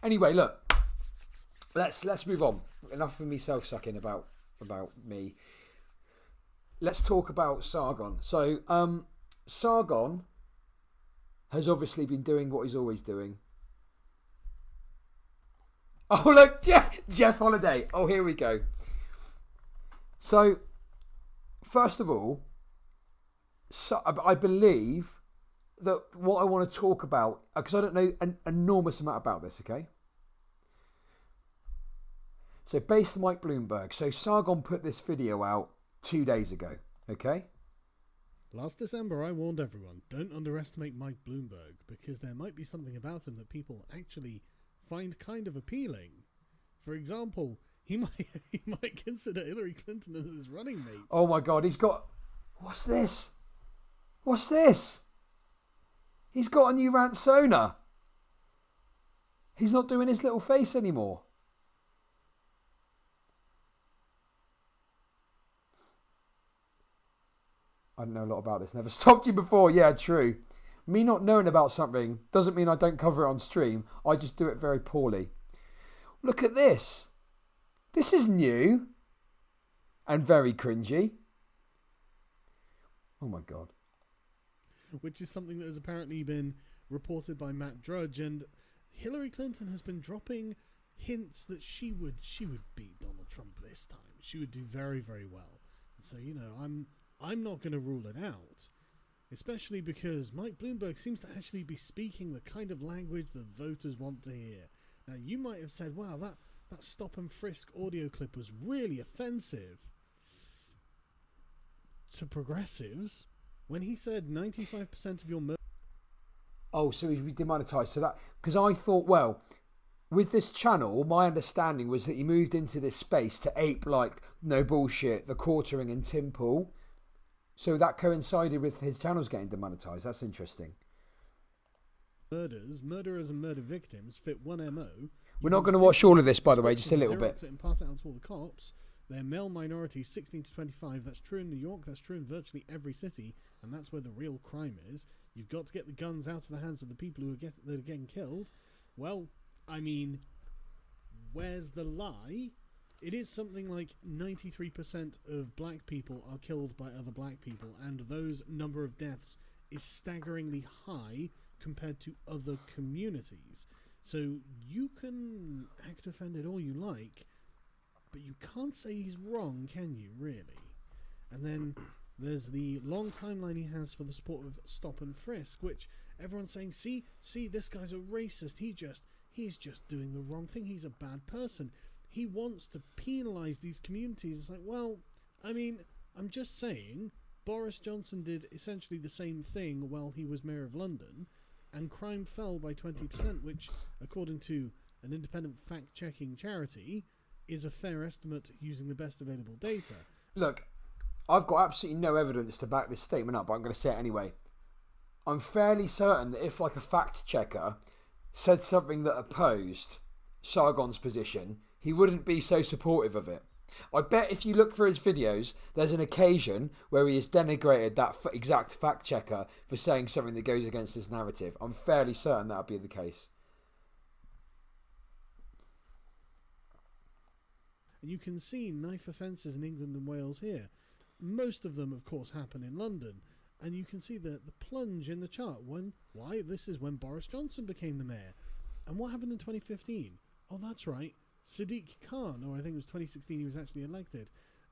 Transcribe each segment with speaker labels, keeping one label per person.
Speaker 1: Anyway, look, let's move on. Enough of me self-sucking about me. Let's talk about Sargon. So, Sargon has obviously been doing what he's always doing. Oh, look, Jeff Holiday. Oh, here we go. So, first of all, I believe that what I want to talk about, because I don't know an enormous amount about this, okay? So, based on Mike Bloomberg. So, Sargon put this video out 2 days ago, okay?
Speaker 2: Last December, I warned everyone, don't underestimate Mike Bloomberg, because there might be something about him that people actually find kind of appealing. For example, he might consider Hillary Clinton as his running mate.
Speaker 1: Oh my God, he's got... What's this? What's this? He's got a new Ransona. He's not doing his little face anymore. I don't know a lot about this. Never stopped you before. Yeah, true. Me not knowing about something doesn't mean I don't cover it on stream. I just do it very poorly. Look at this. This is new and very cringy. Oh my God.
Speaker 2: Which is something that has apparently been reported by Matt Drudge, and Hillary Clinton has been dropping hints that she would beat Donald Trump this time. She would do very, very well. So, you know, I'm not going to rule it out. Especially because Mike Bloomberg seems to actually be speaking the kind of language that voters want to hear. Now, you might have said, wow, that stop and frisk audio clip was really offensive to progressives when he said 95% of your...
Speaker 1: Oh, so he's demonetized. So that... Because I thought, well, with this channel, my understanding was that he moved into this space to ape, like, no bullshit, the quartering and Tim Pool. So that coincided with his channels getting demonetized. That's interesting.
Speaker 2: Murderers and murder victims fit one MO.
Speaker 1: We're not going to watch all of this, by the way, just a little bit.
Speaker 2: And pass it out to all the cops. They're male minorities, 16 to 25. That's true in New York. That's true in virtually every city. And that's where the real crime is. You've got to get the guns out of the hands of the people that are getting killed. Well, I mean, where's the lie? It is something like 93% of black people are killed by other black people, and those number of deaths is staggeringly high compared to other communities. So you can act offended all you like, but you can't say he's wrong, can you, really? And then there's the long timeline he has for the sport of stop and frisk, which everyone's saying, see, this guy's a racist, he's just doing the wrong thing, he's a bad person. He wants to penalise these communities. It's like, well, I mean, I'm just saying, Boris Johnson did essentially the same thing while he was Mayor of London, and crime fell by 20%, which, according to an independent fact-checking charity, is a fair estimate using the best available data.
Speaker 1: Look, I've got absolutely no evidence to back this statement up, but I'm going to say it anyway. I'm fairly certain that if, like, a fact-checker said something that opposed Sargon's position, he wouldn't be so supportive of it. I bet if you look for his videos, there's an occasion where he has denigrated that exact fact checker for saying something that goes against his narrative. I'm fairly certain that'll be the case.
Speaker 2: And you can see knife offences in England and Wales here. Most of them, of course, happen in London. And you can see the plunge in the chart. Why? This is when Boris Johnson became the mayor. And what happened in 2015? Oh, that's right. Sadiq Khan, or I think it was 2016, he was actually elected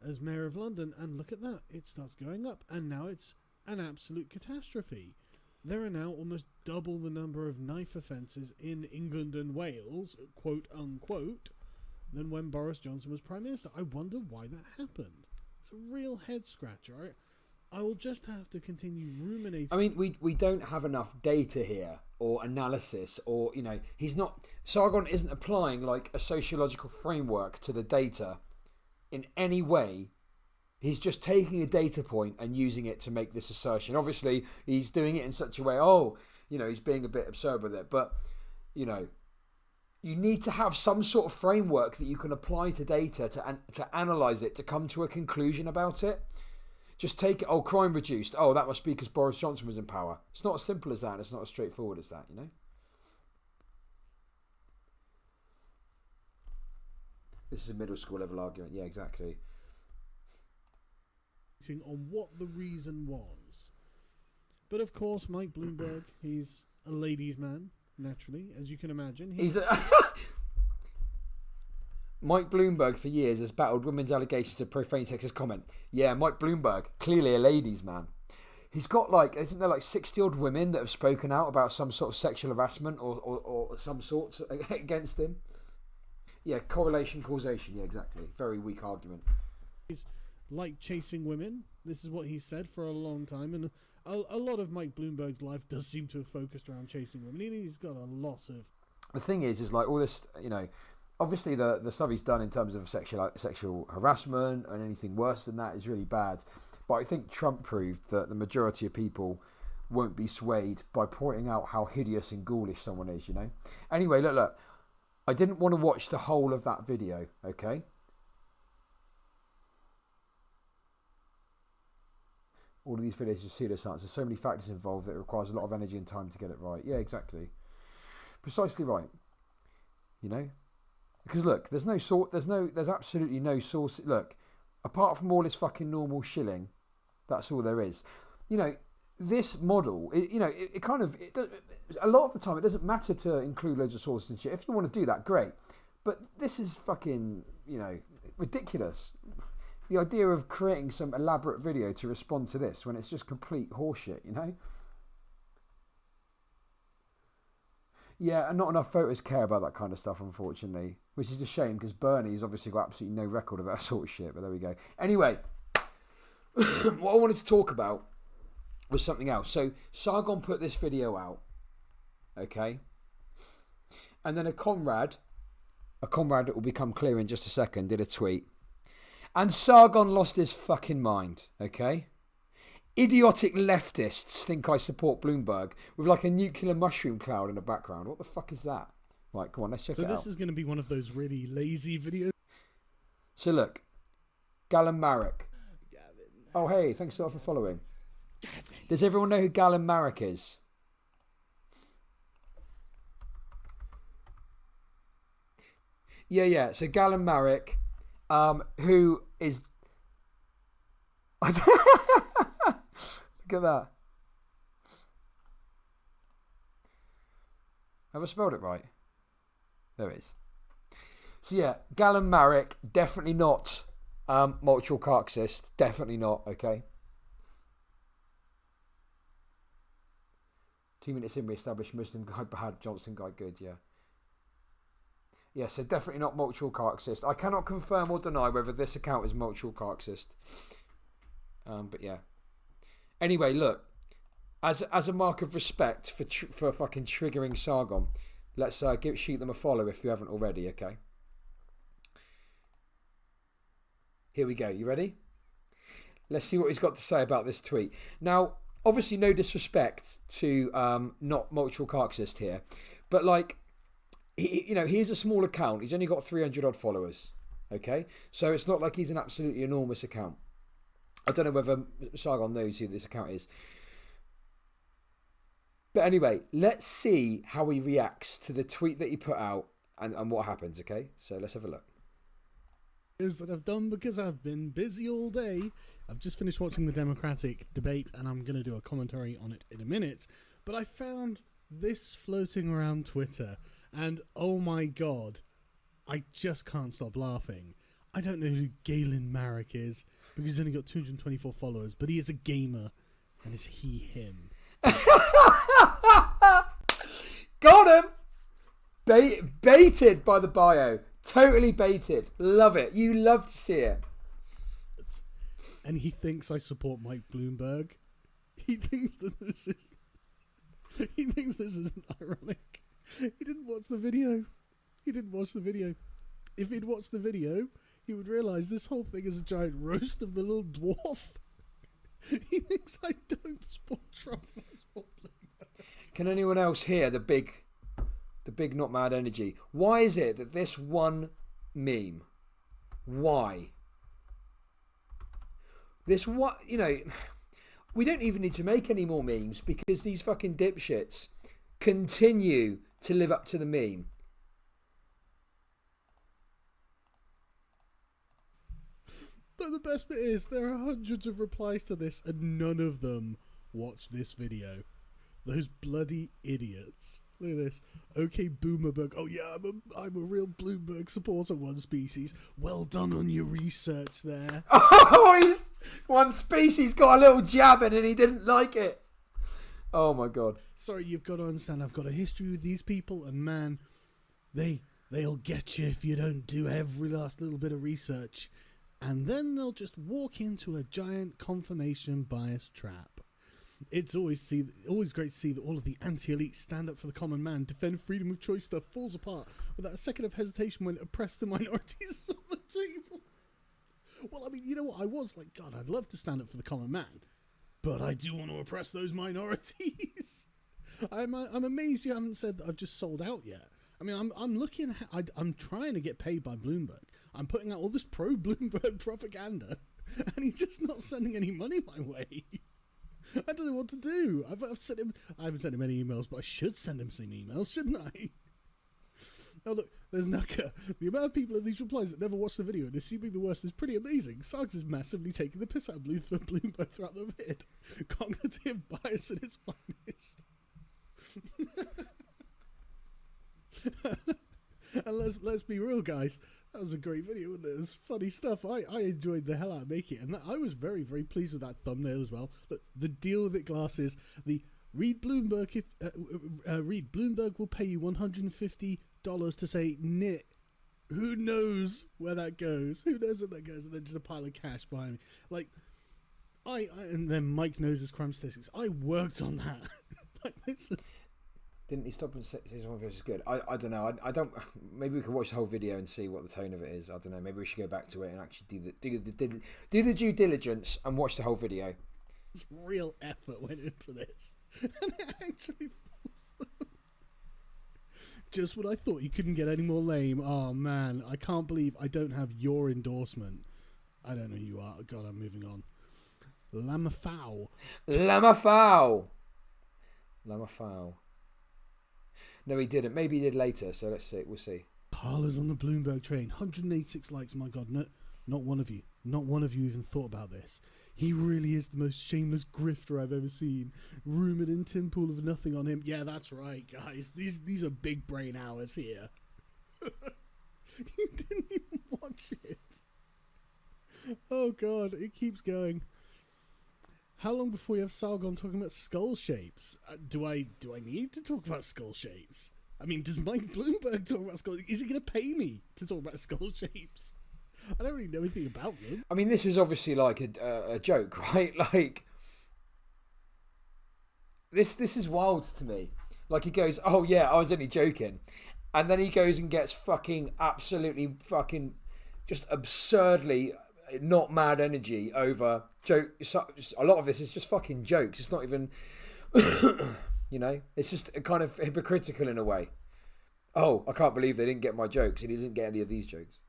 Speaker 2: as Mayor of London, and look at that, it starts going up, and now it's an absolute catastrophe. There are now almost double the number of knife offences in England and Wales, quote unquote, than when Boris Johnson was Prime Minister. I wonder why that happened. It's a real head scratcher. I will just have to continue ruminating.
Speaker 1: I mean, we don't have enough data here or analysis, or, you know, Sargon isn't applying like a sociological framework to the data in any way. He's just taking a data point and using it to make this assertion. Obviously, he's doing it in such a way, he's being a bit absurd with it. But, you know, you need to have some sort of framework that you can apply to data to analyse it, to come to a conclusion about it. Just take it, crime reduced. Oh, that must be because Boris Johnson was in power. It's not as simple as that. It's not as straightforward as that, you know? This is a middle school level argument. Yeah, exactly.
Speaker 2: On what the reason was. But of course, Mike Bloomberg, he's a ladies' man, naturally, as you can imagine.
Speaker 1: Mike Bloomberg for years has battled women's allegations of profane sexist comment. Yeah, Mike Bloomberg, clearly a ladies' man. He's got isn't there 60-odd women that have spoken out about some sort of sexual harassment or some sorts against him? Yeah, correlation, causation. Yeah, exactly. Very weak argument.
Speaker 2: He's like chasing women. This is what he said for a long time. And a lot of Mike Bloomberg's life does seem to have focused around chasing women. He's got a lot of...
Speaker 1: The thing is all this, obviously the stuff he's done in terms of sexual harassment and anything worse than that is really bad. But I think Trump proved that the majority of people won't be swayed by pointing out how hideous and ghoulish someone is, Anyway, look. I didn't want to watch the whole of that video, okay? All of these videos are pseudoscience. There's so many factors involved that it requires a lot of energy and time to get it right. Yeah, exactly. Precisely right. Because look, there's absolutely no source. Look, apart from all this fucking normal shilling, that's all there is. This model, a lot of the time it doesn't matter to include loads of sources and shit. If you want to do that, great. But this is fucking, ridiculous. The idea of creating some elaborate video to respond to this when it's just complete horseshit, Yeah, and not enough voters care about that kind of stuff, unfortunately. Which is a shame, because Bernie's obviously got absolutely no record of that sort of shit, but there we go. Anyway, what I wanted to talk about was something else. So Sargon put this video out, okay? And then a comrade that will become clear in just a second, did a tweet. And Sargon lost his fucking mind, okay? Idiotic leftists think I support Bloomberg with a nuclear mushroom cloud in the background. What the fuck is that? Right, come on, let's check it out.
Speaker 2: So this is going to be one of those really lazy videos.
Speaker 1: So look, Galen Marek. Oh, hey, thanks a lot for following. Does everyone know who Galen Marek is? Yeah. So Galen Marek, who is... Look at that. Have I spelled it right? There it is. So yeah, Galen Marek, definitely not multiple Marxist. Definitely not, okay? 2 minutes in, we established Muslim guy bad, Johnson guy good, yeah. Yeah, so definitely not multiple Marxist. I cannot confirm or deny whether this account is multiple Marxist. But yeah. Anyway, look. As a mark of respect for fucking triggering Sargon, let's shoot them a follow if you haven't already, okay? Here we go. You ready? Let's see what he's got to say about this tweet. Now, obviously no disrespect to not multiple Marxist here, but he's a small account. He's only got 300 odd followers, okay? So it's not like he's an absolutely enormous account. I don't know whether Sargon knows who this account is. But anyway, let's see how he reacts to the tweet that he put out and what happens, okay? So let's have a look.
Speaker 2: That I've done because I've been busy all day. I've just finished watching the Democratic debate and I'm going to do a commentary on it in a minute. But I found this floating around Twitter and oh my god, I just can't stop laughing. I don't know who Galen Marek is because he's only got 224 followers, but he is a gamer and it's he, him.
Speaker 1: Got him! Baited by the bio. Totally baited. Love it. You love to see it.
Speaker 2: And he thinks I support Mike Bloomberg. He thinks that this is... He thinks this is ironic. He didn't watch the video. If he'd watched the video, he would realise this whole thing is a giant roast of the little dwarf. He thinks I don't support Trump. I support Bloomberg.
Speaker 1: Can anyone else hear the big not mad energy? Why is it that this one meme? Why? This what we don't even need to make any more memes because these fucking dipshits continue to live up to the meme.
Speaker 2: But the best bit is there are hundreds of replies to this, and none of them watch this video. Those bloody idiots. Look at this. Okay, Boomerberg. Oh yeah, I'm a real Bloomberg supporter. One Species. Well done on your research there.
Speaker 1: Oh, One Species got a little jab in and he didn't like it. Oh my god.
Speaker 2: Sorry, you've got to understand. I've got a history with these people, and man, they'll get you if you don't do every last little bit of research, and then they'll just walk into a giant confirmation bias trap. It's always great to see that all of the anti-elite stand up for the common man, defend freedom of choice stuff falls apart without a second of hesitation when oppressed the minorities on the table. Well, I mean, you know what? I was like, God, I'd love to stand up for the common man, but I do want to oppress those minorities. I'm amazed you haven't said that I've just sold out yet. I mean, I'm looking. I'm trying to get paid by Bloomberg. I'm putting out all this pro-Bloomberg propaganda, and he's just not sending any money my way. I don't know what to do. I've sent him. I haven't sent him any emails, but I should send him some emails, shouldn't I? Oh look, there's Nuka. The amount of people in these replies that never watched the video and assuming the worst is pretty amazing. Sargs is massively taking the piss out of Bloomberg throughout the vid. Cognitive bias at its finest. And let's be real, guys. That was a great video, wasn't it? It was funny stuff. I enjoyed the hell out of making it, and I was very, very pleased with that thumbnail as well. Look, the deal with it, Glass, is the read Bloomberg. Read Bloomberg will pay you $150 to say knit. Who knows where that goes? Who knows where that goes? And then just a pile of cash behind me. Like and then Mike knows his crime statistics. I worked on that. Like this.
Speaker 1: Didn't he stop and say someone is good? I don't know. I don't. Maybe we can watch the whole video and see what the tone of it is. I don't know. Maybe we should go back to it and actually do the due diligence and watch the whole video.
Speaker 2: It's real effort went into this, and it actually falls through. Just when I thought you couldn't get any more lame. Oh man, I can't believe I don't have your endorsement. I don't know who you are. God, I'm moving on. Lamafau.
Speaker 1: No, he didn't. Maybe he did later, so let's see. We'll see.
Speaker 2: Parler's on the Bloomberg train. 186 likes. My God, no, not one of you. Not one of you even thought about this. He really is the most shameless grifter I've ever seen. Rumoured in Tim Pool of nothing on him. Yeah, that's right, guys. These are big brain hours here. You didn't even watch it. Oh, God. It keeps going. How long before you have Sargon talking about skull shapes? Do I need to talk about skull shapes? I mean, does Mike Bloomberg talk about skull? Is he going to pay me to talk about skull shapes? I don't really know anything about them.
Speaker 1: I mean, this is obviously like a joke, right? Like this is wild to me. Like he goes, "Oh yeah, I was only joking," and then he goes and gets fucking absolutely fucking just absurdly not mad energy over joke. A lot of this is just fucking jokes. It's not even, you know, it's just kind of hypocritical in a way. Oh, I can't believe they didn't get my jokes. He doesn't get any of these jokes.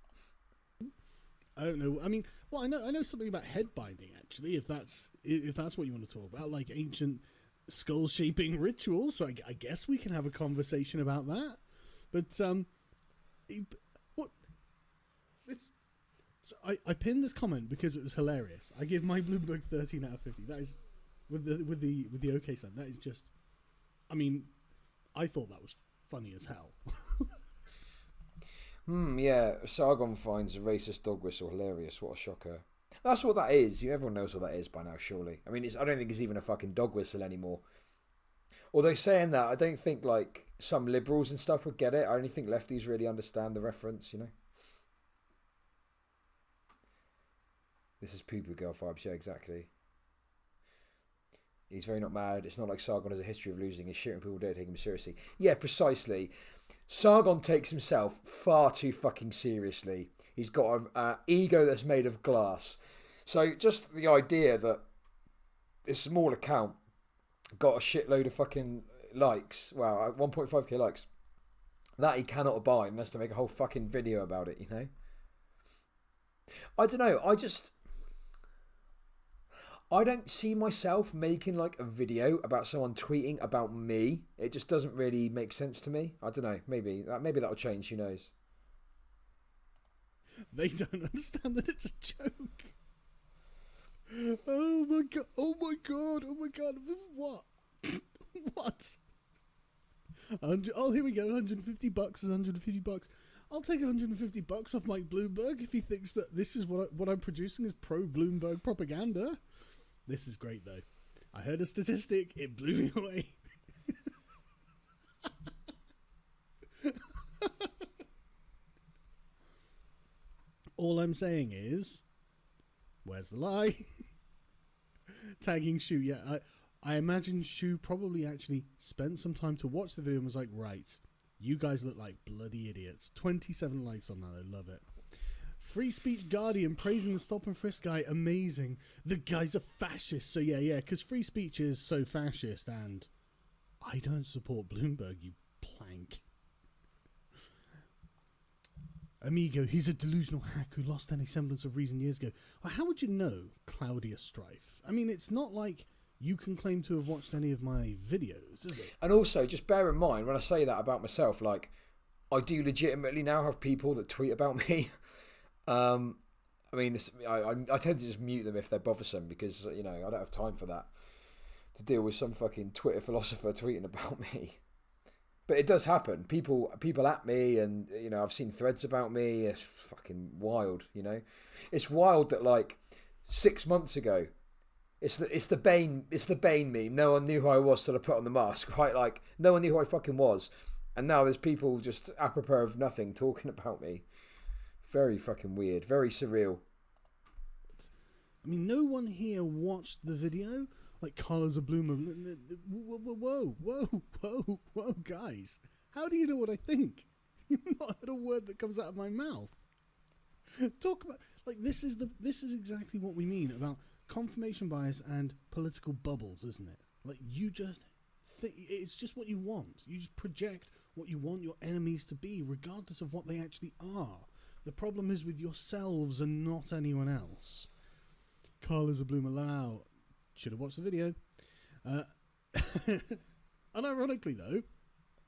Speaker 2: I don't know. I mean, well, I know something about head binding actually. If that's what you want to talk about, like ancient skull shaping rituals. So I guess we can have a conversation about that. But what? It's. So I pinned this comment because it was hilarious. I give my Bloomberg 13 out of 50. That is with the OK sign. That is just. I mean, I thought that was funny as hell.
Speaker 1: Yeah, Sargon finds a racist dog whistle hilarious. What a shocker. That's what that is. Everyone knows what that is by now, surely. I mean, I don't think it's even a fucking dog whistle anymore. Although saying that, I don't think like some liberals and stuff would get it. I only think lefties really understand the reference, you know. This is Poo Poo Girl vibes, yeah, exactly. He's very not mad. It's not like Sargon has a history of losing his shit and people don't take him seriously. Yeah, precisely. Sargon takes himself far too fucking seriously. He's got an ego that's made of glass. So just the idea that this small account got a shitload of fucking likes. Wow, 1.5k likes. That he cannot abide and has to make a whole fucking video about it, you know? I don't know. I don't see myself making like a video about someone tweeting about me. It just doesn't really make sense to me. I don't know. Maybe that'll change. Who knows?
Speaker 2: They don't understand that it's a joke. Oh my god! Oh my god! Oh my god! What? What? Oh, here we go. $150 is $150. I'll take $150 off Mike Bloomberg if he thinks that this is what I'm producing is pro Bloomberg propaganda. This is great though. I heard a statistic. It blew me away. All I'm saying is, where's the lie? Tagging Shu. Yeah, I imagine Shu probably actually spent some time to watch the video and was like, right, you guys look like bloody idiots. 27 likes on that. I love it. Free Speech Guardian praising the stop and frisk guy. Amazing. The guy's a fascist. So yeah, because free speech is so fascist, and I don't support Bloomberg, you plank. Amigo, he's a delusional hack who lost any semblance of reason years ago. Well, how would you know Claudia Strife? I mean, it's not like you can claim to have watched any of my videos, is it?
Speaker 1: And also, just bear in mind, when I say that about myself, like, I do legitimately now have people that tweet about me. I mean, I tend to just mute them if they're bothersome, because, you know, I don't have time for that, to deal with some fucking Twitter philosopher tweeting about me. But it does happen. People at me, and, you know, I've seen threads about me. It's fucking wild, you know. It's wild that, like, 6 months ago, it's the Bane meme. No one knew who I was till I put on the mask, right? Like, no one knew who I fucking was, and now there's people just apropos of nothing talking about me. Very fucking weird. Very surreal.
Speaker 2: I mean, no one here watched the video. Like, Carla's a bloomer. Whoa, guys. How do you know what I think? You've not heard a word that comes out of my mouth. Talk about, like, this is exactly what we mean about confirmation bias and political bubbles, isn't it? Like, you just think, it's just what you want. You just project what you want your enemies to be, regardless of what they actually are. The problem is with yourselves and not anyone else. Carla's a bloomer. Wow. Should have watched the video. Unironically, though,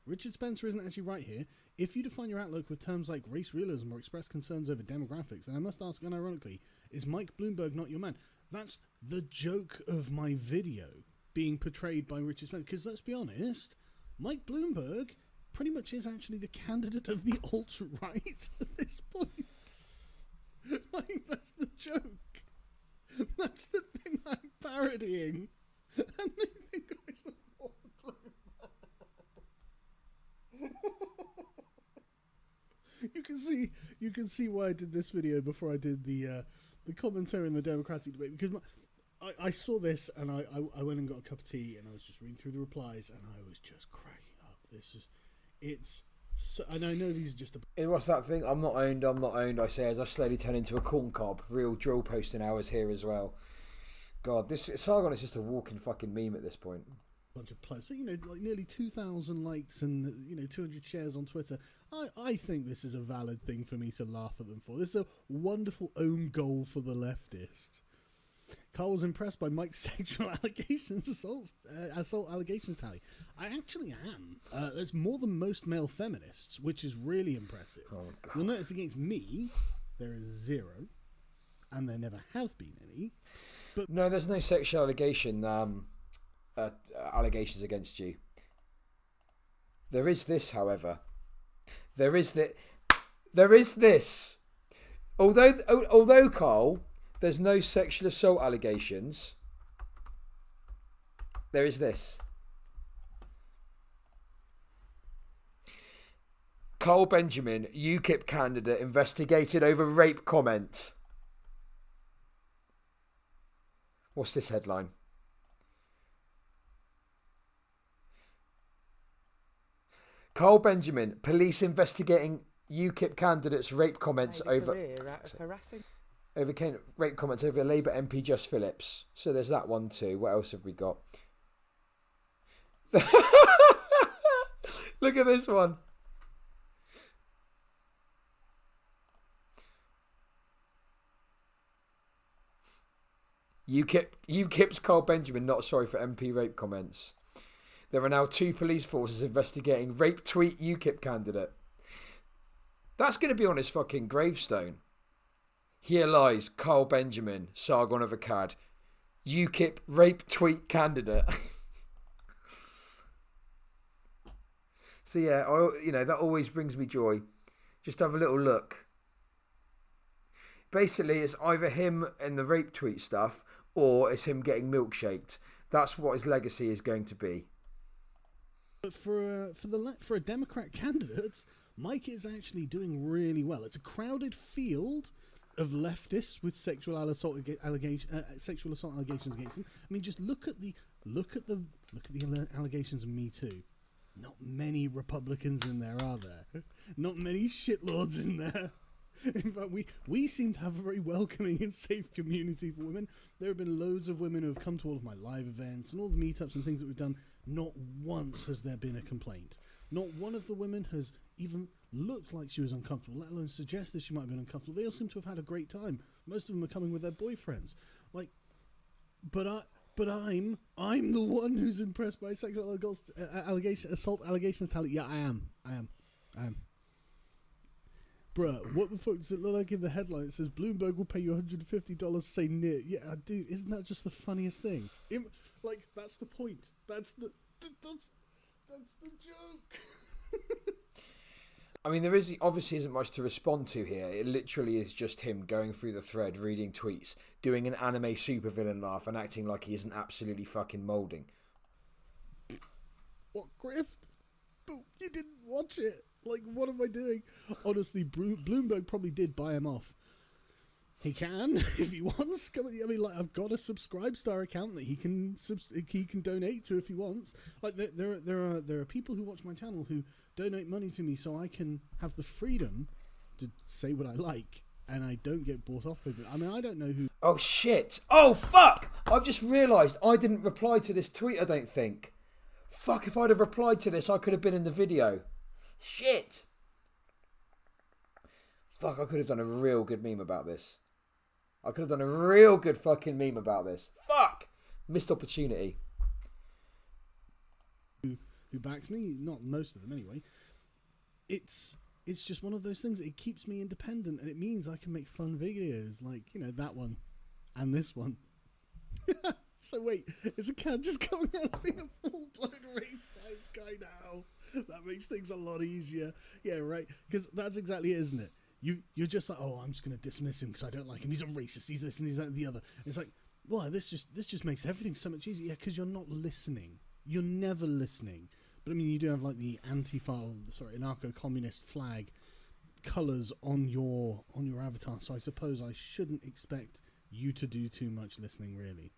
Speaker 2: Richard Spencer isn't actually right here. If you define your outlook with terms like race realism or express concerns over demographics, then I must ask unironically, is Mike Bloomberg not your man? That's the joke of my video, being portrayed by Richard Spencer. Because let's be honest, Mike Bloomberg pretty much is actually the candidate of the alt-right at this point. Like, that's the joke. That's the thing I'm parodying. And they think I support Bloomberg. You can see why I did this video before I did the commentary in the Democratic debate, because I saw this and I went and got a cup of tea and I was just reading through the replies and I was just cracking up. It's so, and I know these are just
Speaker 1: what's that thing? I'm not owned, I say, as I slowly turn into a corn cob. Real drill posting hours here as well. God, this Sargon is just a walking fucking meme at this point.
Speaker 2: Bunch of players. So, you know, like nearly 2,000 likes and, you know, 200 shares on Twitter. I think this is a valid thing for me to laugh at them for. This is a wonderful own goal for the leftist. Carl was impressed by Mike's sexual allegations, assault allegations tally. I actually am. There's more than most male feminists, which is really impressive.
Speaker 1: Oh, God.
Speaker 2: You'll notice against me, there is 0, and there never have been any. But
Speaker 1: no, there's no sexual allegations against you. There is this, however. There is this. Although Carl, there's no sexual assault allegations, there is this. Carl Benjamin, UKIP candidate, investigated over rape comment. What's this headline? Carl Benjamin, police investigating UKIP candidate's rape comments over rape comments over Labour MP Just Phillips. So there's that one too. What else have we got? Look at this one. UKIP's Carl Benjamin not sorry for MP rape comments. There are now 2 police forces investigating rape tweet UKIP candidate. That's going to be on his fucking gravestone. Here lies Carl Benjamin, Sargon of Akkad, UKIP rape tweet candidate. So yeah, that always brings me joy. Just have a little look. Basically, it's either him and the rape tweet stuff, or it's him getting milkshaked. That's what his legacy is going to be.
Speaker 2: But for a Democrat candidate, Mike is actually doing really well. It's a crowded field of leftists with sexual assault allegations against them. I mean, just look at the allegations of Me Too. Not many Republicans in there, are there? Not many shitlords in there. In fact, we seem to have a very welcoming and safe community for women. There have been loads of women who have come to all of my live events and all the meetups and things that we've done. Not once has there been a complaint. Not one of the women has even looked like she was uncomfortable, let alone suggested she might have been uncomfortable. They all seem to have had a great time. Most of them are coming with their boyfriends. But I'm the one who's impressed by sexual assault allegations. Yeah, I am. Bruh, what the fuck does it look like in the headline? It says Bloomberg will pay you $150 to say near. Yeah, dude, isn't that just the funniest thing? That's the point. That's the joke.
Speaker 1: I mean, obviously isn't much to respond to here. It literally is just him going through the thread, reading tweets, doing an anime supervillain laugh, and acting like he isn't absolutely fucking moulding.
Speaker 2: What grift? But you didn't watch it. What am I doing? Honestly, Bloomberg probably did buy him off. He can, if he wants. I've got a Subscribestar account that he can donate to if he wants. There are people who watch my channel who donate money to me so I can have the freedom to say what I like and I don't get bought off by it. I mean, I don't know who.
Speaker 1: Oh shit! Oh fuck! I've just realised I didn't reply to this tweet. I don't think. Fuck! If I'd have replied to this, I could have been in the video. Shit! Fuck! I could have done a real good meme about this. I could have done a real good fucking meme about this. Fuck! Missed opportunity.
Speaker 2: Who backs me? Not most of them, anyway. It's just one of those things. It keeps me independent, and it means I can make fun videos like that one and this one. So wait, is Akkad just coming out as being a full-blown race science guy now? That makes things a lot easier. Yeah, right. Because that's exactly it, isn't it? You're just like, oh, I'm just going to dismiss him because I don't like him. He's a racist. He's this and he's that and the other. It's like, well, this just makes everything so much easier. Yeah, because you're not listening. You're never listening. But I mean, you do have the anarcho-communist flag colours on your avatar. So I suppose I shouldn't expect you to do too much listening, really.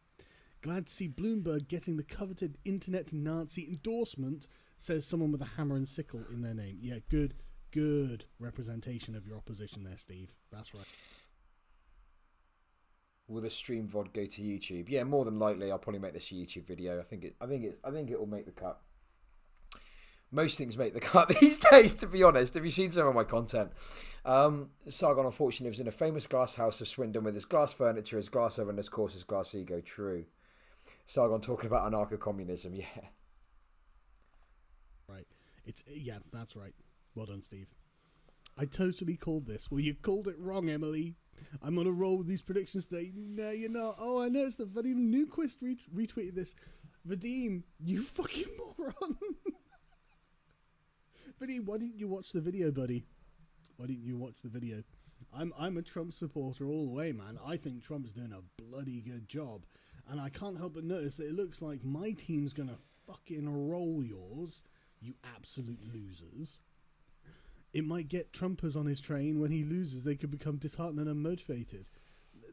Speaker 2: Glad to see Bloomberg getting the coveted internet Nazi endorsement, says someone with a hammer and sickle in their name. Yeah, good representation of your opposition there, Steve. That's right.
Speaker 1: Will the stream VOD go to YouTube? Yeah, more than likely, I'll probably make this a YouTube video. I think it will make the cut. Most things make the cut these days, to be honest. Have you seen some of my content? Sargon unfortunately lives in a famous glass house of Swindon with his glass furniture, his glass oven, his course, his glass ego. True. Sargon talking about anarcho-communism, yeah.
Speaker 2: Right. Yeah, that's right. Well done, Steve. I totally called this. Well, you called it wrong, Emily. I'm on a roll with these predictions today. No, you're not. Oh, I noticed that Vadim Newquist retweeted this. Vadim, you fucking moron. Vadim, why didn't you watch the video, buddy? Why didn't you watch the video? I'm a Trump supporter all the way, man. I think Trump's doing a bloody good job. And I can't help but notice that it looks like my team's going to fucking roll yours, you absolute losers. It might get Trumpers on his train. When he loses, they could become disheartened and unmotivated.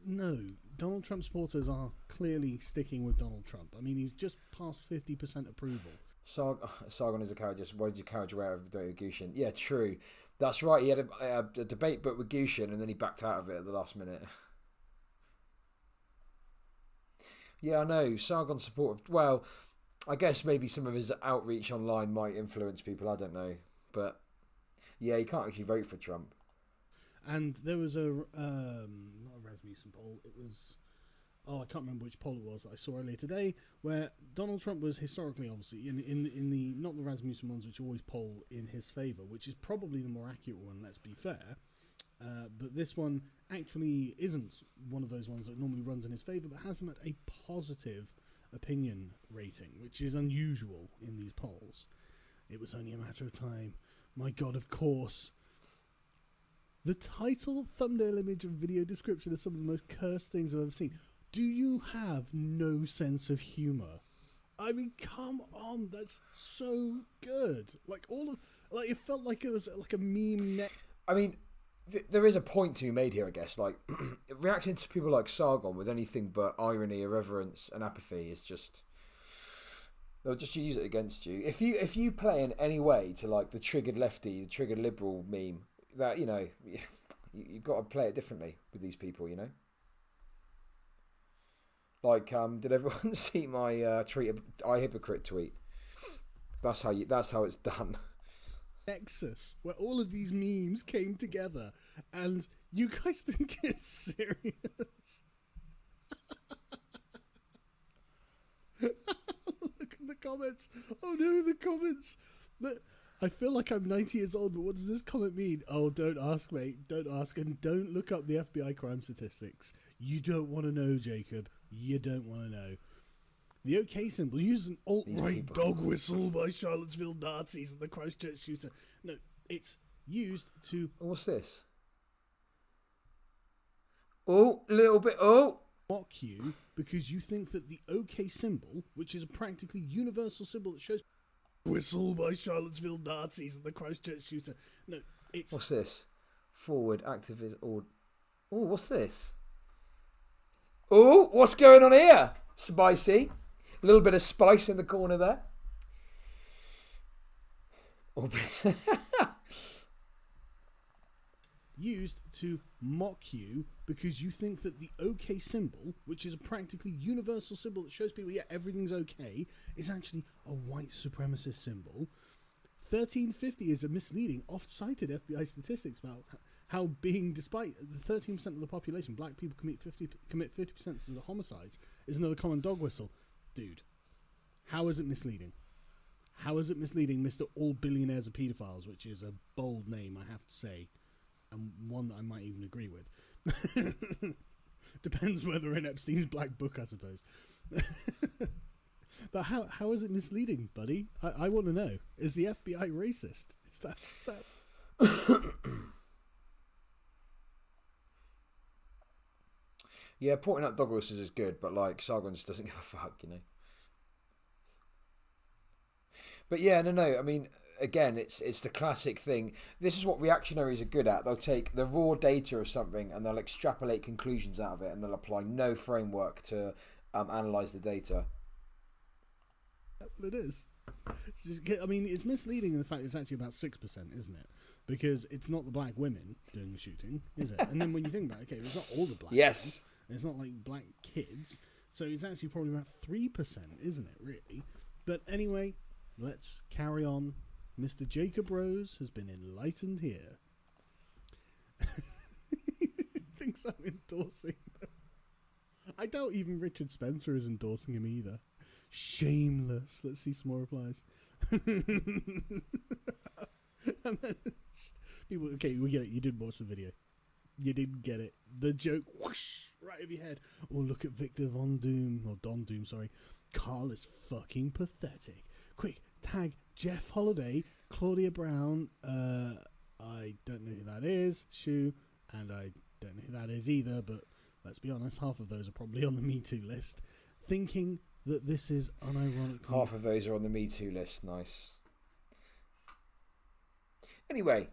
Speaker 2: No, Donald Trump supporters are clearly sticking with Donald Trump. I mean, he's just past 50% approval.
Speaker 1: Sargon is a carriage. What did your carriage wear of Gushin? Yeah, true. That's right. He had a debate book with Gushin, and then he backed out of it at the last minute. Yeah, I know. Sargon supportive. Well, I guess maybe some of his outreach online might influence people. I don't know, but yeah, you can't actually vote for Trump.
Speaker 2: And there was not a Rasmussen poll. It was, I can't remember which poll it was that I saw earlier today, where Donald Trump was historically, obviously, in the not the Rasmussen ones, which always poll in his favour, which is probably the more accurate one. Let's be fair. But this one actually isn't one of those ones that normally runs in his favour, but has him at a positive opinion rating, which is unusual in these polls. It was only a matter of time. My God, of course. The title, thumbnail image, and video description are some of the most cursed things I've ever seen. Do you have no sense of humour? I mean, come on, that's so good. It felt like it was like a meme.
Speaker 1: I mean, there is a point to be made here, I guess. Like, reacting to people like Sargon with anything but irony, irreverence, and apathy is just... They'll just use it against you. If you play in any way to, like, the triggered lefty, the triggered liberal meme, that, you know, you've got to play it differently with these people, you know? Like, did everyone see my I hypocrite tweet? That's how it's done.
Speaker 2: Nexus, where all of these memes came together, and you guys think it's serious? Look at the comments. Oh no, the comments. I feel like I'm 90 years old, but what does this comment mean? Oh, don't ask, mate. Don't ask, and don't look up the FBI crime statistics. You don't want to know, Jacob. You don't want to know. The OK symbol uses an alt-right dog whistle by Charlottesville Nazis and the Christchurch shooter. No, it's used to...
Speaker 1: What's this? Oh, a little bit. Oh!
Speaker 2: Mock you because you think that the OK symbol, which is a practically universal symbol that shows... Whistle by Charlottesville Nazis and the Christchurch shooter. No, it's...
Speaker 1: What's this? Forward, activist, or... Oh, what's this? Oh, what's going on here? Spicy. A little bit of spice in the corner there.
Speaker 2: Used to mock you because you think that the OK symbol, which is a practically universal symbol that shows people, yeah, everything's okay, is actually a white supremacist symbol. 1350 is a misleading, oft-cited FBI statistics about how despite the 13% of the population, black people commit 50% of the homicides, is another common dog whistle. Dude, how is it misleading? How is it misleading, Mr. All Billionaires are Pedophiles, which is a bold name, I have to say, and one that I might even agree with. Depends whether in Epstein's black book, I suppose. But how is it misleading, buddy? I want to know. Is the FBI racist? Is that...
Speaker 1: Yeah, pointing out dog whistles is good, but like Sargon just doesn't give a fuck, you know. But yeah, no. I mean, again, it's the classic thing. This is what reactionaries are good at. They'll take the raw data of something and they'll extrapolate conclusions out of it, and they'll apply no framework to analyze the data.
Speaker 2: That's what it is. I mean, it's misleading in the fact it's actually about 6%, isn't it? Because it's not the black women doing the shooting, is it? And then when you think about it, okay, it's not all the black
Speaker 1: yes.
Speaker 2: women. It's not like black kids. So it's actually probably about 3%, isn't it, really? But anyway, let's carry on. Mr. Jacob Rose has been enlightened here. He thinks I'm endorsing him. I doubt even Richard Spencer is endorsing him either. Shameless. Let's see some more replies. And then people, okay, we get it. You didn't watch the video. You didn't get it. The joke, whoosh, right over your head. Oh, look at Victor Von Doom, or Don Doom, sorry. Carl is fucking pathetic. Quick, tag Jeff Holiday, Claudia Brown. I don't know who that is. Shu, and I don't know who that is either. But let's be honest, half of those are probably on the Me Too list. Thinking that this is unironically...
Speaker 1: Half of those are on the Me Too list. Nice. Anyway,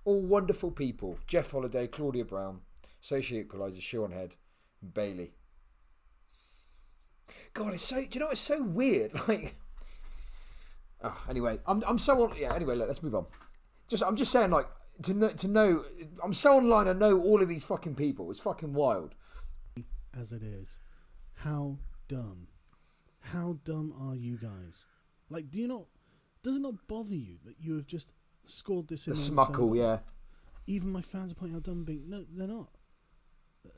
Speaker 1: all wonderful people. Jeff Holiday, Claudia Brown, Social Equalizer, Sean Head, and Bailey. God, it's so... Do you know, it's so weird? Like... Oh, anyway, I'm so on... Yeah, anyway, let's move on. I'm just saying, like, to know... I'm so online, I know all of these fucking people. It's fucking wild.
Speaker 2: As it is. How dumb. How dumb are you guys? Like, does it not bother you that you have just scored this in?
Speaker 1: The smuckle, yeah.
Speaker 2: Even my fans are pointing out dumb being... No, they're not.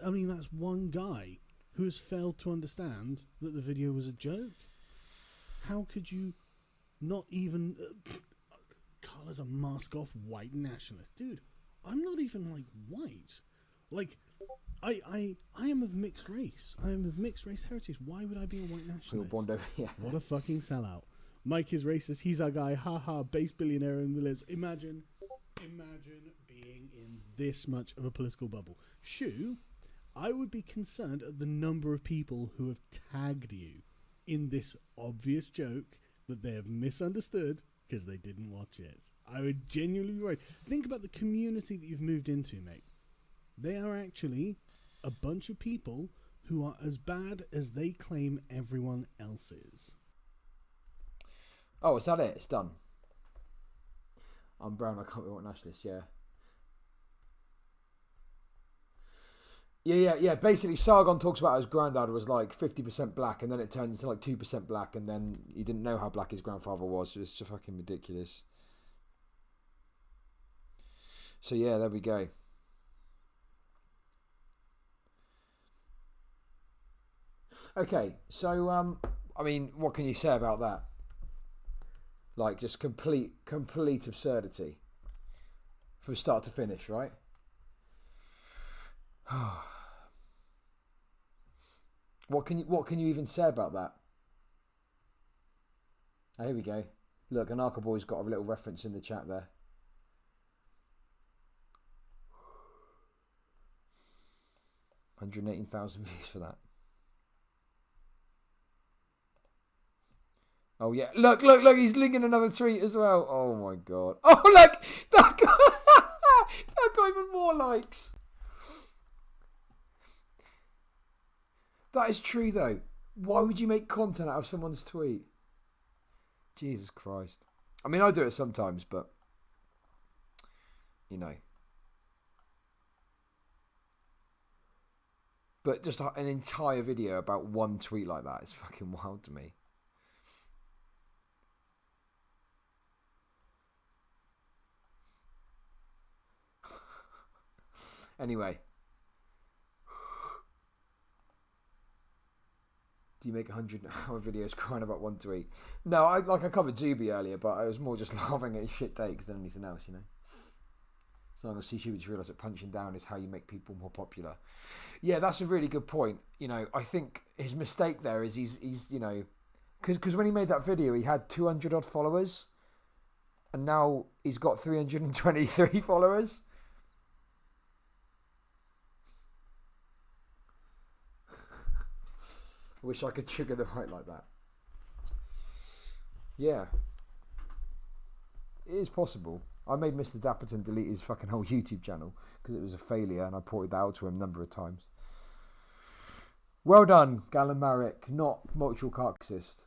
Speaker 2: I mean, that's one guy who has failed to understand that the video was a joke. How could you not even... Carl is a mask-off white nationalist. Dude, I'm not even like white. Like, I am of mixed race. I am of mixed race heritage. Why would I be a white nationalist?
Speaker 1: Yeah.
Speaker 2: What a fucking sellout. Mike is racist. He's our guy. Ha ha. Base billionaire in the lives. Imagine being in this much of a political bubble. Shoo, I would be concerned at the number of people who have tagged you in this obvious joke that they have misunderstood because they didn't watch it. I would genuinely be worried. Think about the community that you've moved into, mate. They are actually a bunch of people who are as bad as they claim everyone else is.
Speaker 1: Oh, is that it? It's done. I'm brown, I can't be white nationalist, yeah. Yeah. Basically, Sargon talks about his granddad was like 50% black, and then it turned into like 2% black, and then he didn't know how black his grandfather was. So it's just fucking ridiculous. So yeah, there we go. Okay, so I mean, what can you say about that? Like, just complete absurdity from start to finish, right? What can you even say about that? Oh, here we go. Look, Anarcha Boy's got a little reference in the chat there. $118,000 views for that. Oh yeah, look, he's linking another tweet as well. Oh my god. Oh look, that got even more likes. That is true though. Why would you make content out of someone's tweet? Jesus Christ. I mean, I do it sometimes, but you know. But just an entire video about one tweet like that is fucking wild to me. Anyway. Do you make 100-hour videos crying about one tweet? No, I covered Zuby earlier, but I was more just laughing at his shit takes than anything else, you know. So I'm going to see you realise that punching down is how you make people more popular. Yeah, that's a really good point. You know, I think his mistake there is he's you know, because when he made that video, he had 200 odd followers, and now he's got 323 followers. I wish I could trigger the right like that. Yeah. It is possible. I made Mr. Dapperton delete his fucking whole YouTube channel because it was a failure, and I pointed that out to him a number of times. Well done, Galen Marek, not multiple Marxist.